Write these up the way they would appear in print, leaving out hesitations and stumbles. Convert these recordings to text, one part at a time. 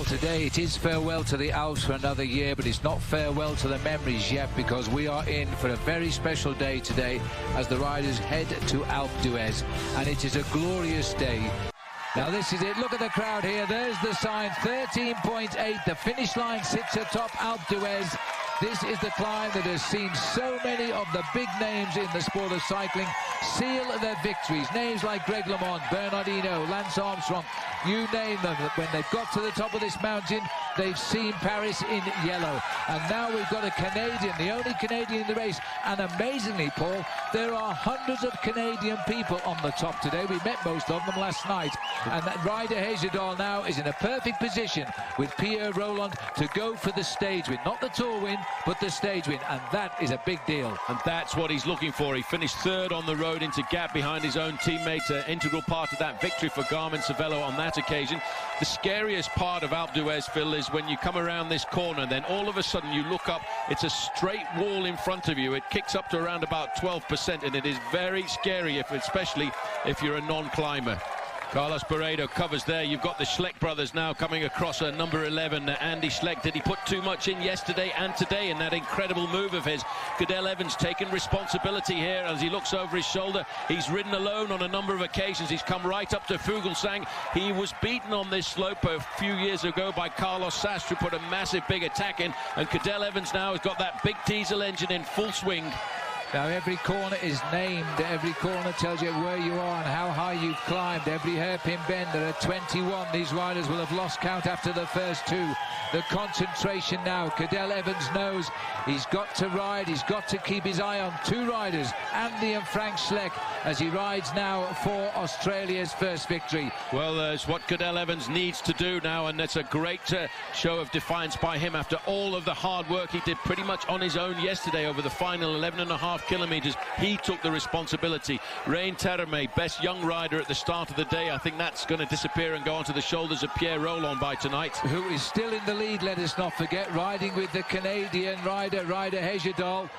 farewell today. It is farewell to the Alps for another year, but it's not farewell to the memories yet, because we are in for a very special day today as the riders head to Alpe d'Huez, and it is a glorious day. Now this is it. Look at the crowd here. There's the sign, 13.8. The finish line sits atop Alpe d'Huez. This is the climb that has seen so many of the big names in the sport of cycling seal their victories. Names like Greg LeMond, Bernardino, Lance Armstrong, you name them. When they've got to the top of this mountain, they've seen Paris in yellow. And now we've got a Canadian, the only Canadian in the race. And amazingly, Paul, there are hundreds of Canadian people on the top today. We met most of them last night. And that rider Hejerdal now is in a perfect position with Pierre Roland to go for the stage win. Not the Tour win, but the stage win, and that is a big deal. And that's what he's looking for. He finished third on the road into gap behind his own teammate. An integral part of that victory for Garmin Cervelo on that occasion. The scariest part of Alpe d'Huez, Phil, is when you come around this corner, and then all of a sudden you look up, it's a straight wall in front of you. It kicks up to around about 12%, and it is very scary, especially if you're a non-climber. Carlos Barredo covers there. You've got the Schleck brothers now coming across number 11, Andy Schleck. Did he put too much in yesterday and today in that incredible move of his? Cadel Evans taking responsibility here as he looks over his shoulder. He's ridden alone on a number of occasions. He's come right up to Fuglsang. He was beaten on this slope a few years ago by Carlos Sastre, who put a massive big attack in, and Cadel Evans now has got that big diesel engine in full swing. Now every corner is named. Every corner tells you where you are and how high you've climbed. Every hairpin bend, there are 21. These riders will have lost count after the first two. The concentration now. Cadel Evans knows he's got to ride. He's got to keep his eye on two riders, Andy and Frank Schleck, as he rides now for Australia's first victory. Well, it's what Cadel Evans needs to do now, and it's a great show of defiance by him after all of the hard work he did pretty much on his own yesterday over the final 11.5 kilometers. He took the responsibility. Rein Terme, best young rider at the start of the day. I think that's going to disappear and go onto the shoulders of Pierre Roland by tonight, who is still in the lead, let us not forget, riding with the Canadian rider Hejerdal.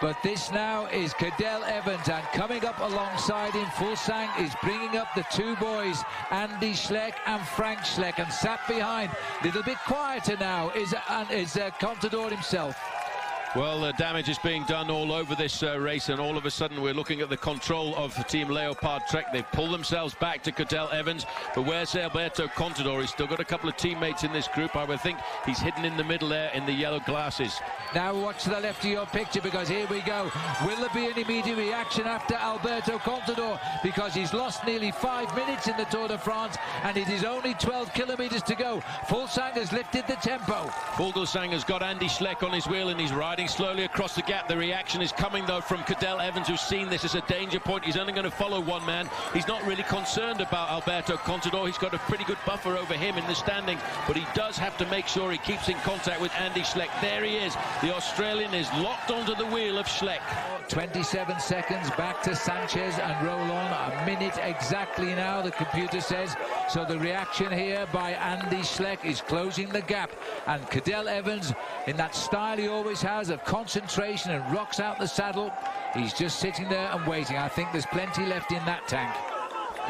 But this now is Cadel Evans, and coming up alongside him, Fuglsang is bringing up the two boys, Andy Schleck and Frank Schleck, and sat behind, a little bit quieter now, is Contador himself. Well, damage is being done all over this race, and all of a sudden we're looking at the control of the Team Leopard Trek. They've pulled themselves back to Cadel Evans, but where's Alberto Contador? He's still got a couple of teammates in this group. I would think he's hidden in the middle there in the yellow glasses. Now watch to the left of your picture, because here we go. Will there be an immediate reaction after Alberto Contador? Because he's lost nearly 5 minutes in the Tour de France, and it is only 12 kilometers to go. Fuglsang has lifted the tempo. Fuglsang has got Andy Schleck on his wheel, and he's riding slowly across the gap. The reaction is coming though from Cadel Evans, who's seen this as a danger point. He's only going to follow one man. He's not really concerned about Alberto Contador. He's got a pretty good buffer over him in the standing, but he does have to make sure he keeps in contact with Andy Schleck. There he is. The Australian is locked onto the wheel of Schleck. 27 seconds back to Sanchez and Roland. A minute exactly now, the computer says. So the reaction here by Andy Schleck is closing the gap, and Cadel Evans, in that style he always has of concentration and rocks out the saddle, he's just sitting there and waiting. I think there's plenty left in that tank.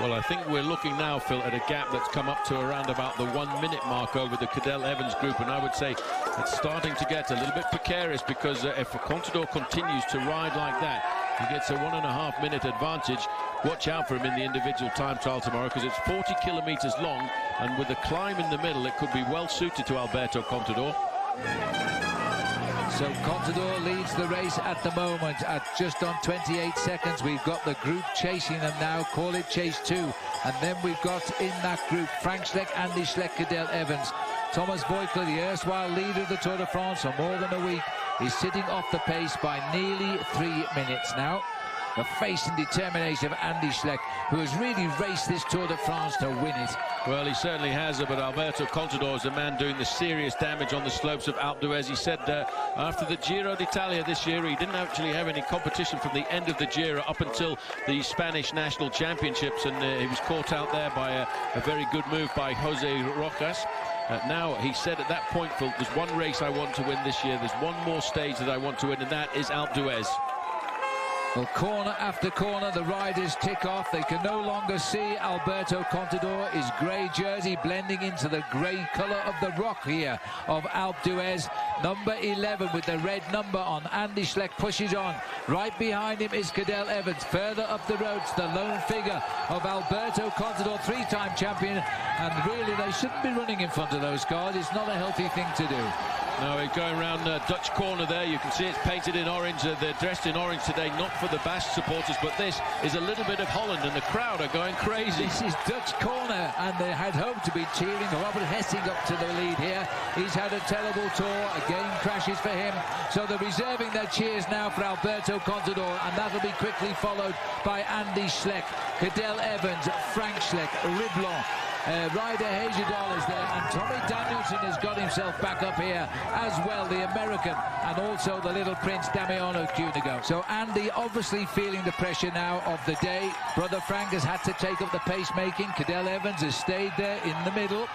Well, I think we're looking now, Phil, at a gap that's come up to around about the 1 minute mark over the Cadel Evans group, and I would say it's starting to get a little bit precarious, because if Contador continues to ride like that, he gets a 1.5 minute advantage. Watch out for him in the individual time trial tomorrow, because it's 40 kilometers long, and with a climb in the middle, it could be well suited to Alberto Contador. So Contador leads the race at the moment at just on 28 seconds. We've got the group chasing them now, call it chase 2. And then we've got in that group Frank Schleck, Andy Schleck, Cadel Evans. Thomas Voigtler, the erstwhile leader of the Tour de France for more than a week, is sitting off the pace by nearly 3 minutes now. The face and determination of Andy Schleck, who has really raced this Tour de France to win it. Well, he certainly has, but Alberto Contador is the man doing the serious damage on the slopes of Alpe d'Huez. He said after the Giro d'Italia this year, he didn't actually have any competition from the end of the Giro up until the Spanish National Championships, and he was caught out there by a very good move by Jose Rojas. Now, he said at that point, Phil, there's one race I want to win this year. There's one more stage that I want to win, and that is Alpe d'Huez. Well, corner after corner, the riders tick off. They can no longer see Alberto Contador, his grey jersey blending into the grey colour of the rock here of Alpe d'Huez. Number 11 with the red number on. Andy Schleck pushes on. Right behind him is Cadel Evans. Further up the road, the lone figure of Alberto Contador, three-time champion. And really, they shouldn't be running in front of those cars. It's not a healthy thing to do. No, we're going around Dutch corner there. You can see it's painted in orange. They're dressed in orange today, not for the Basque supporters, but this is a little bit of Holland, and the crowd are going crazy. This is Dutch corner, and they had hoped to be cheering Robert Hessing up to the lead here. He's had a terrible tour. Again, crashes for him. So they're reserving their cheers now for Alberto Contador, and that'll be quickly followed by Andy Schleck, Cadel Evans, Frank Schleck, Riblon. Ryder Hagedal is there, and Tommy Danielson has got himself back up here as well, the American, and also the little prince Damiano Cunego. So Andy obviously feeling the pressure now of the day. Brother Frank has had to take up the pacemaking. Cadel Evans has stayed there in the middle.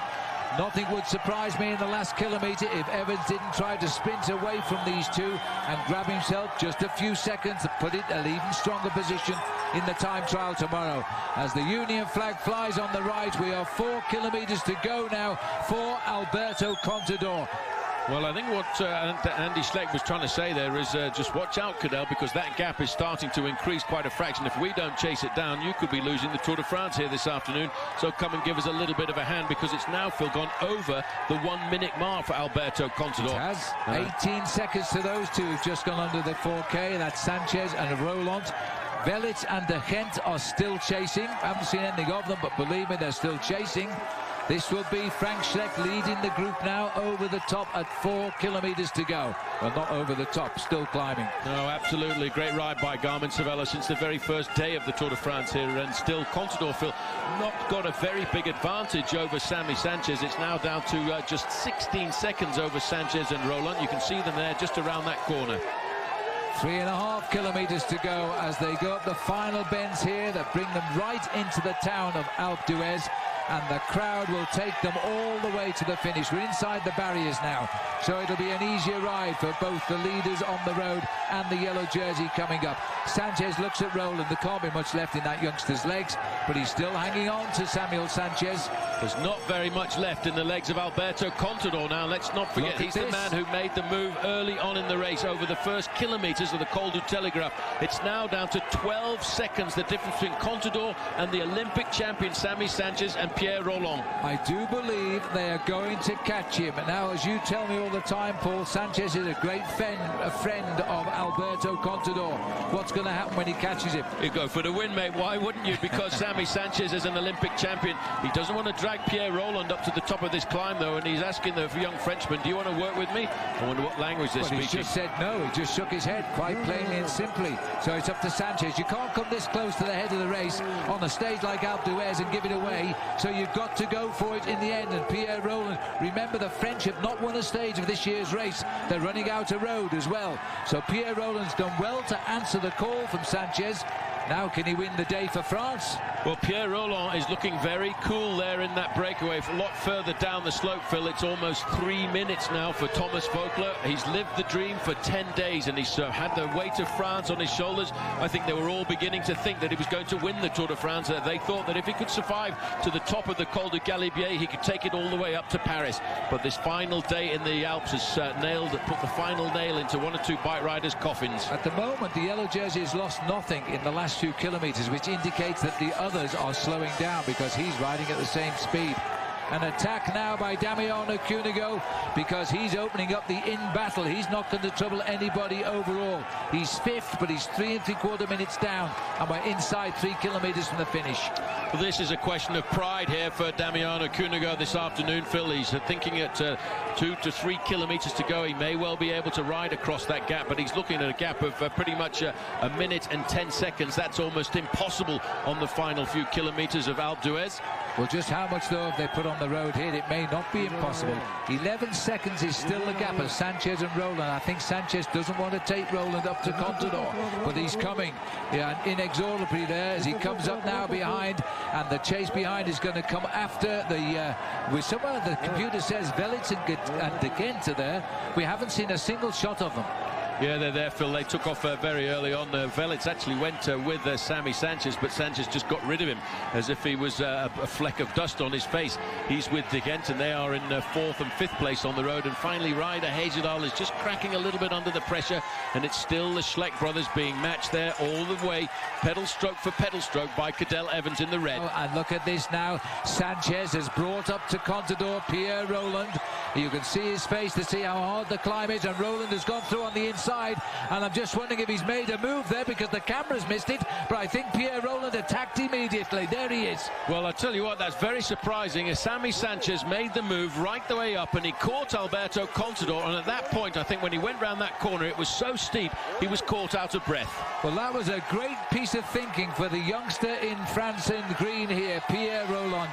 Nothing would surprise me in the last kilometre if Evans didn't try to sprint away from these two and grab himself just a few seconds to put it in an even stronger position in the time trial tomorrow. As the Union flag flies on the right, we are 4 kilometres to go now for Alberto Contador. Well, I think what Andy Schleck was trying to say there is just watch out, Cadel, because that gap is starting to increase quite a fraction. If we don't chase it down, you could be losing the Tour de France here this afternoon. So come and give us a little bit of a hand, because it's now, Phil, gone over the 1 minute mark for Alberto Contador. It has. 18 seconds to those two who've just gone under the 4K. That's Sanchez and Roland. Velits and De Gent are still chasing. I haven't seen anything of them, but believe me, they're still chasing. This will be Frank Schleck leading the group now over the top at 4 kilometres to go. Well, not over the top, still climbing. No, absolutely. Great ride by Garmin Cervelo since the very first day of the Tour de France here. And still Contador, Phil, not got a very big advantage over Sammy Sanchez. It's now down to just 16 seconds over Sanchez and Roland. You can see them there just around that corner. 3.5 kilometres to go as they go up the final bends here that bring them right into the town of Alpe d'Huez, and the crowd will take them all the way to the finish. We're inside the barriers now, so it'll be an easier ride for both the leaders on the road and the yellow jersey coming up. Sanchez looks at Roland. There can't be much left in that youngster's legs, but he's still hanging on to Samuel Sanchez. There's not very much left in the legs of Alberto Contador now. Let's not forget, he's the man who made the move early on in the race over the first kilometres of the Col du Telegraph. It's now down to 12 seconds, the difference between Contador and the Olympic champion Sammy Sanchez and Pierre Roland. I do believe they are going to catch him. Now, as you tell me all the time, Paul, Sanchez is a great friend of Alberto Contador. What's going to happen when he catches him? You go for the win, mate. Why wouldn't you? Because Sammy Sanchez is an Olympic champion. He doesn't want to drag Pierre Roland up to the top of this climb, though, and he's asking the young Frenchman, do you want to work with me? I wonder what language they're speaking. He just said no. He just shook his head quite plainly and simply. So it's up to Sanchez. You can't come this close to the head of the race on a stage like Alpe d'Huez and give it away. So you've got to go for it in the end. And Pierre Roland, remember, the French have not won a stage of this year's race. They're running out a road as well. So Pierre Roland's done well to answer the call from Sanchez. Now, can he win the day for France? Well, Pierre Roland is looking very cool there in that breakaway. A lot further down the slope, Phil. It's almost 3 minutes now for Thomas Voeckler. He's lived the dream for 10 days, and he's had the weight of France on his shoulders. I think they were all beginning to think that he was going to win the Tour de France. They thought that if he could survive to the top of the Col du Galibier, he could take it all the way up to Paris. But this final day in the Alps has put the final nail into one or two bike riders' coffins. At the moment, the yellow jersey has lost nothing in the last 2 kilometres, which indicates that the others are slowing down because he's riding at the same speed. An attack now by Damiano Cunego because he's opening up the in battle. He's not going to trouble anybody overall. He's 5th, but he's 3 3/4 minutes down, and we're inside 3 kilometres from the finish. Well, this is a question of pride here for Damiano Cunego this afternoon, Phil. He's thinking at 2 to 3 kilometres to go. He may well be able to ride across that gap, but he's looking at a gap of pretty much a minute and 10 seconds. That's almost impossible on the final few kilometres of Alpe d'Huez. Well, just how much, though, have they put on the road here? It may not be impossible. 11 seconds is still the gap of Sanchez and Roland. I think Sanchez doesn't want to take Roland up to Contador, but he's coming inexorably there as he comes up now behind, and the chase behind is going to come after with someone. The computer says Velits and De Gent are there. We haven't seen a single shot of them. Yeah, they're there, Phil. They took off very early on. Velits actually went with Sammy Sanchez, but Sanchez just got rid of him as if he was a fleck of dust on his face. He's with De Gent, and they are in 4th and 5th place on the road. And finally, Ryder Heyzedal is just cracking a little bit under the pressure, and it's still the Schleck brothers being matched there all the way, pedal stroke for pedal stroke by Cadel Evans in the red. Oh, and look at this now. Sanchez has brought up to Contador Pierre Roland. You can see his face to see how hard the climb is, and Roland has gone through on the inside, and I'm just wondering if he's made a move there because the camera's missed it, but I think Pierre Roland attacked immediately. There he is. Well, I tell you what, that's very surprising, as Sammy Sanchez made the move right the way up, and he caught Alberto Contador, and at that point, I think when he went round that corner, it was so steep, he was caught out of breath. Well, that was a great piece of thinking for the youngster in France in green here, Pierre Roland.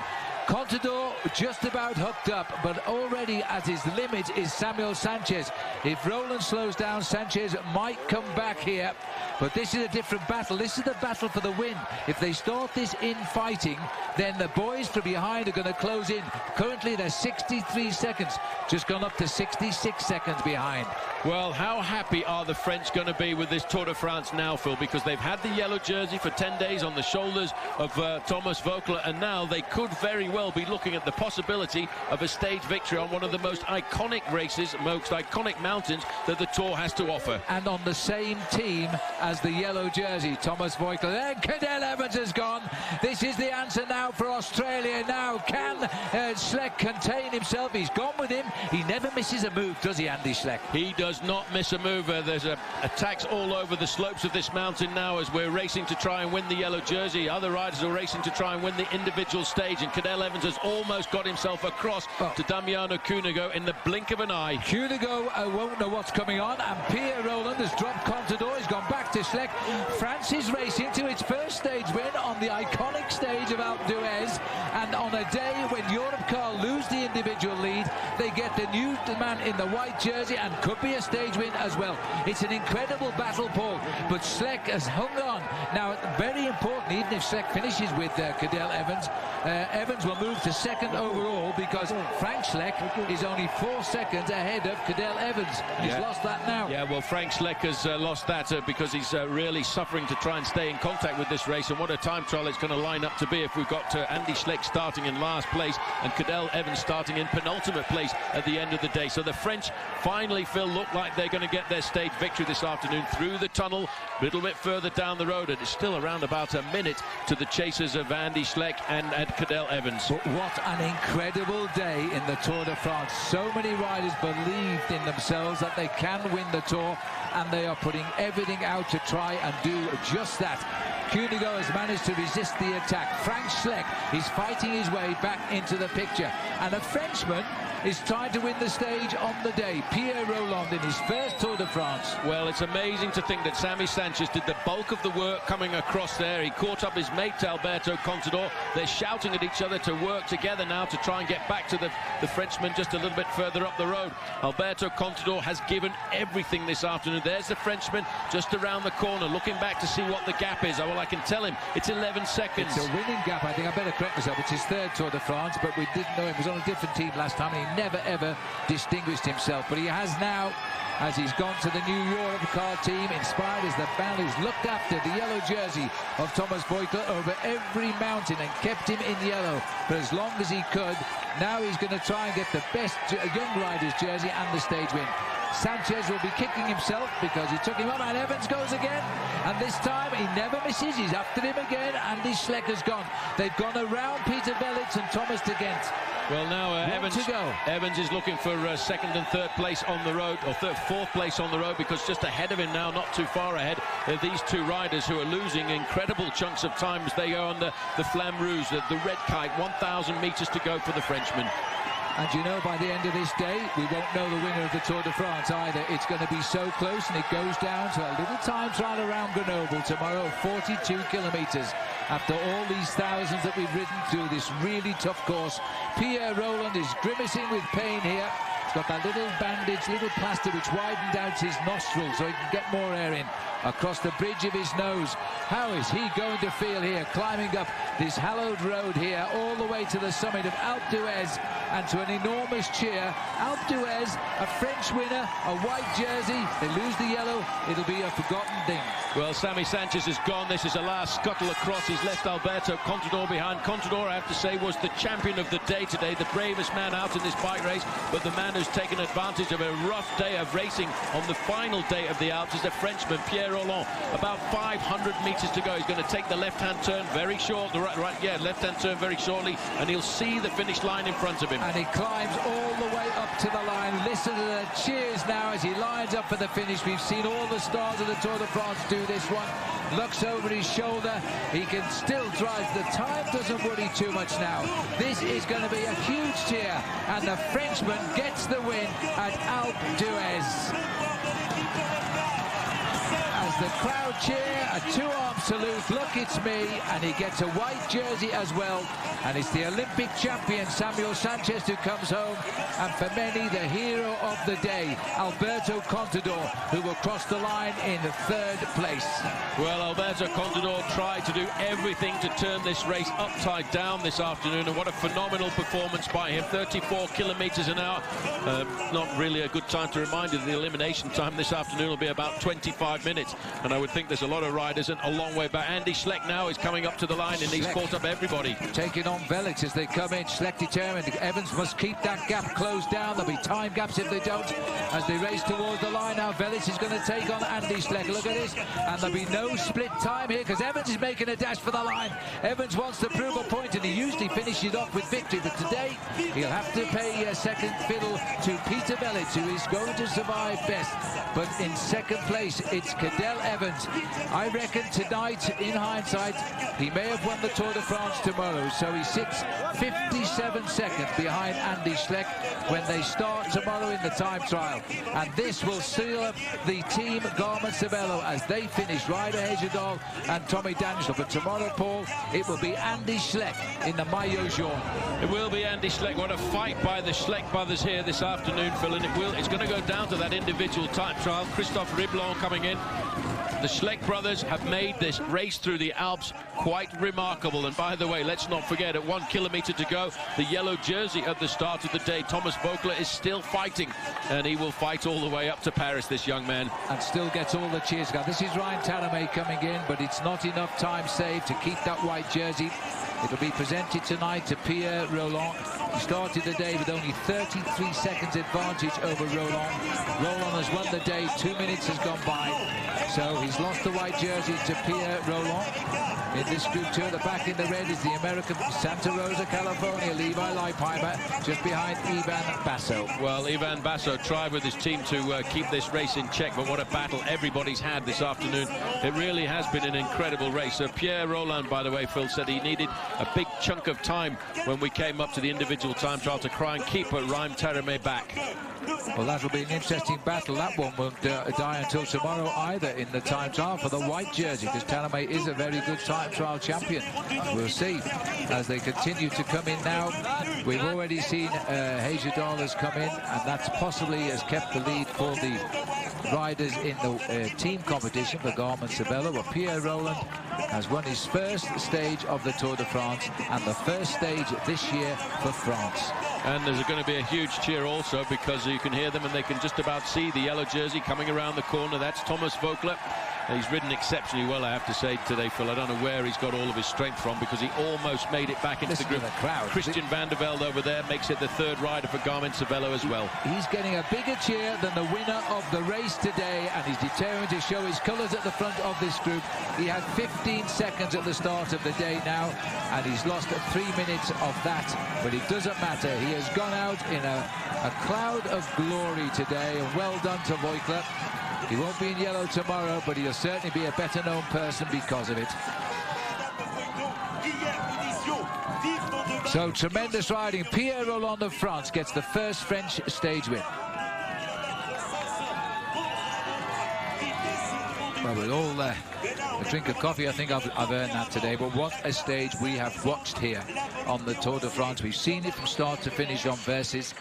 Contador just about hooked up, but already at his limit is Samuel Sanchez. If Roland slows down, Sanchez might come back here. But this is a different battle. This is the battle for the win. If they start this infighting, then the boys from behind are going to close in. Currently, they're 63 seconds, just gone up to 66 seconds behind. Well, how happy are the French going to be with this Tour de France now, Phil? Because they've had the yellow jersey for 10 days on the shoulders of Thomas Voeckler, and now they could very well be looking at the possibility of a stage victory on one of the most iconic races, most iconic mountains that the Tour has to offer. And on the same team as the yellow jersey, Thomas Voeckler. Then Cadel Evans has gone. This is the answer now for Australia. Now, can Schleck contain himself? He's gone with him. He never misses a move, does he, Andy Schleck? He does not miss a move. There's attacks all over the slopes of this mountain now as we're racing to try and win the yellow jersey. Other riders are racing to try and win the individual stage, and Cadel Evans has almost got himself across to Damiano Cunego in the blink of an eye. Cunego won't know what's coming on, and Pierre Roland has dropped Contador. He's gone back to Schleck. France is racing to its first stage win on the iconic stage of Alpe d'Huez, and on a day when Europcar lose the individual lead, they get the new man in the white jersey and could be a stage win as well. It's an incredible battle, Paul, but Schleck has hung on. Now, very important, even if Schleck finishes with Cadel Evans, Evans will move to second overall because Frank Schleck is only 4 seconds ahead of Cadel Evans. He's lost that now. Yeah, well, Frank Schleck has lost that because he's really suffering to try and stay in contact with this race, and what a time trial it's going to line up to be if we've got Andy Schleck starting in last place and Cadel Evans starting in penultimate place at the end of the day. So the French finally, Phil, look like they're going to get their stage victory this afternoon through the tunnel, a little bit further down the road, and it's still around about a minute to the chasers of Andy Schleck and Cadel Evans. But what an incredible day in the Tour de France. So many riders believed in themselves that they can win the Tour, and they are putting everything out to try and do just that. Cunego has managed to resist the attack. Frank Schleck is fighting his way back into the picture, and a Frenchman is trying to win the stage on the day. Pierre Roland in his first Tour de France. Well, it's amazing to think that Sammy Sanchez did the bulk of the work coming across there. He caught up his mate Alberto Contador. They're shouting at each other to work together now to try and get back to the Frenchman just a little bit further up the road. Alberto Contador has given everything this afternoon. There's the Frenchman just around the corner looking back to see what the gap is. Well, I can tell him it's 11 seconds. It's a winning gap. I think I better correct myself. It's his third Tour de France, but we didn't know him. He was on a different team last time, and he never ever distinguished himself. But he has now, as he's gone to the new Europcar team, inspired as the band who's looked after the yellow jersey of Thomas Voeckler over every mountain and kept him in yellow for as long as he could. Now he's going to try and get the best young riders jersey and the stage win. Sanchez will be kicking himself because he took him up, and Evans goes again, and this time he never misses. He's after him again, and this Schleck has gone. They've gone around Peter Velits and Thomas de Gent. Well, now Evans is looking for second and third place on the road, or fourth place on the road, because just ahead of him now, not too far ahead, are these two riders who are losing incredible chunks of time as they go on the Flamme Rouge, the red kite. 1,000 metres to go for the Frenchman. And you know, by the end of this day, we won't know the winner of the Tour de France either. It's going to be so close, and it goes down to a little time trial around Grenoble tomorrow, 42 kilometres. After all these thousands that we've ridden through this really tough course, Pierre Roland is grimacing with pain here. He's got that little bandage, little plaster which widened out his nostrils so he can get more air in across the bridge of his nose. How is he going to feel here, climbing up this hallowed road here all the way to the summit of Alpe d'Huez? and to an enormous cheer. Alpe d'Huez, a French winner, a white jersey. They lose the yellow, it'll be a forgotten thing. Well, Sammy Sanchez is gone. This is the last scuttle across. He's left Alberto Contador behind. Contador, I have to say, was the champion of the day today, the bravest man out in this bike race, but the man who's taken advantage of a rough day of racing on the final day of the Alps is a Frenchman, Pierre Rolland. About 500 meters to go. He's going to take the left-hand turn very short. Left-hand turn very shortly, and he'll see the finish line in front of him. And he climbs all the way up to the line. Listen to the cheers now as he lines up for the finish. We've seen all the stars of the Tour de France do this one. Looks over his shoulder. He can still drive. The time doesn't worry too much now. This is going to be a huge cheer, and the Frenchman gets the win at Alpe d'Huez. As the crowd cheer, a two-arm salute, look, it's me, and he gets a white jersey as well. And it's the Olympic champion, Samuel Sanchez, who comes home, and for many, the hero of the day, Alberto Contador, who will cross the line in third place. Well, Alberto Contador tried to do everything to turn this race upside down this afternoon, and what a phenomenal performance by him. 34 kilometers an hour. Not really a good time to remind you that the elimination time this afternoon will be about 25 minutes. And I would think there's a lot of riders and a long way back. Andy Schleck now is coming up to the line, and he's caught up everybody. Taking on Velits as they come in. Schleck determined. Evans must keep that gap closed down. There'll be time gaps if they don't. As they race towards the line now, Velits is going to take on Andy Schleck. Look at this. And there'll be no split time here because Evans is making a dash for the line. Evans wants to prove a point, and he usually finishes off with victory. But today, he'll have to pay a second fiddle to Peter Velits, who is going to survive best. But in second place, it's Cadel Evans. I reckon tonight, in hindsight, he may have won the Tour de France tomorrow, so he sits 57 seconds behind Andy Schleck when they start tomorrow in the time trial. And this will seal up the team Garmin-Cervelo as they finish Ryder Hejjedal and Tommy Danschel. But tomorrow, Paul, it will be Andy Schleck in the maillot jaune. It will be Andy Schleck. What a fight by the Schleck brothers here this afternoon, Phil, and it's going to go down to that individual time trial. Christophe Riblon coming in. The Schleck brothers have made this race through the Alps quite remarkable. And by the way, let's not forget, at 1 kilometer to go, the yellow jersey at the start of the day, Thomas Voeckler, is still fighting, and he will fight all the way up to Paris, this young man. And still gets all the cheers. This is Ryan Taramay coming in, but it's not enough time saved to keep that white jersey. It'll be presented tonight to Pierre Rolland. He started the day with only 33 seconds advantage over Rolland. Rolland has won the day. 2 minutes has gone by. So he's lost the white jersey to Pierre Rolland. In this group two, the back in the red is the American from Santa Rosa, California, Levi Leipheimer, just behind Ivan Basso. Well, Ivan Basso tried with his team to keep this race in check, but what a battle everybody's had this afternoon. It really has been an incredible race. So Pierre Rolland, by the way, Phil, said he needed a big chunk of time when we came up to the individual time trial to try and keep Ryan Taramay back. Well, that'll be an interesting battle. That one won't die until tomorrow either in the time trial for the white jersey, because Taramay is a very good time trial champion. We'll see as they continue to come in now. We've already seen Hejjedal has come in, and that's possibly has kept the lead for the riders in the team competition for Garmin-Cervelo. But Pierre Rolland has won his first stage of the Tour de France and the first stage this year for France. And there's going to be a huge cheer also, because you can hear them and they can just about see the yellow jersey coming around the corner. That's Thomas Voeckler. He's ridden exceptionally well, I have to say, today, Phil. I don't know where he's got all of his strength from, because he almost made it back into the group. Christian van der Velde over there makes it the third rider for Garmin-Cervelo as well. He's getting a bigger cheer than the winner of the race today, and he's determined to show his colours at the front of this group. He had 15 seconds at the start of the day now, and he's lost 3 minutes of that, but it doesn't matter. He has gone out in a cloud of glory today, and well done to Voeckler. He won't be in yellow tomorrow, but he'll certainly be a better-known person because of it. So, tremendous riding. Pierre Rolland of France gets the first French stage win. Well, with all a drink of coffee, I think I've earned that today. But what a stage we have watched here on the Tour de France. We've seen it from start to finish on Versus.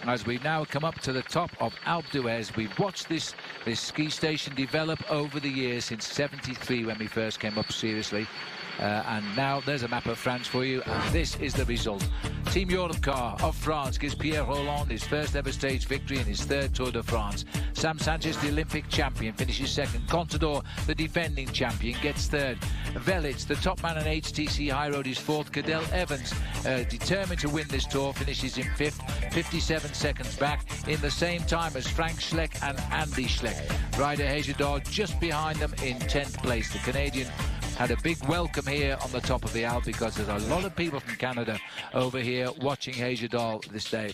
As we now come up to the top of Alpe d'Huez, we've watched this ski station develop over the years since '73 when we first came up seriously. And now there's a map of France for you, and this is the result. Team Europcar of France gives Pierre Rolland his first ever stage victory in his third Tour de France. Sam Sanchez, the Olympic champion, finishes second. Contador, the defending champion, gets third. Velits, the top man on HTC High Road, is fourth. Cadel Evans, determined to win this Tour, finishes in fifth, 57 seconds back, in the same time as Frank Schleck and Andy Schleck. Ryder Hagedal just behind them in 10th place. The Canadian had a big welcome here on the top of the Alpe because there's a lot of people from Canada over here watching Hagedal this day.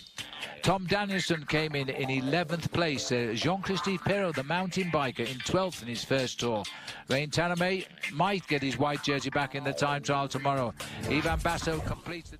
Tom Danielson came in 11th place. Jean-Christophe Perrault, the mountain biker, in 12th in his first Tour. Rain Taramay might get his white jersey back in the time trial tomorrow. Ivan Basso completes the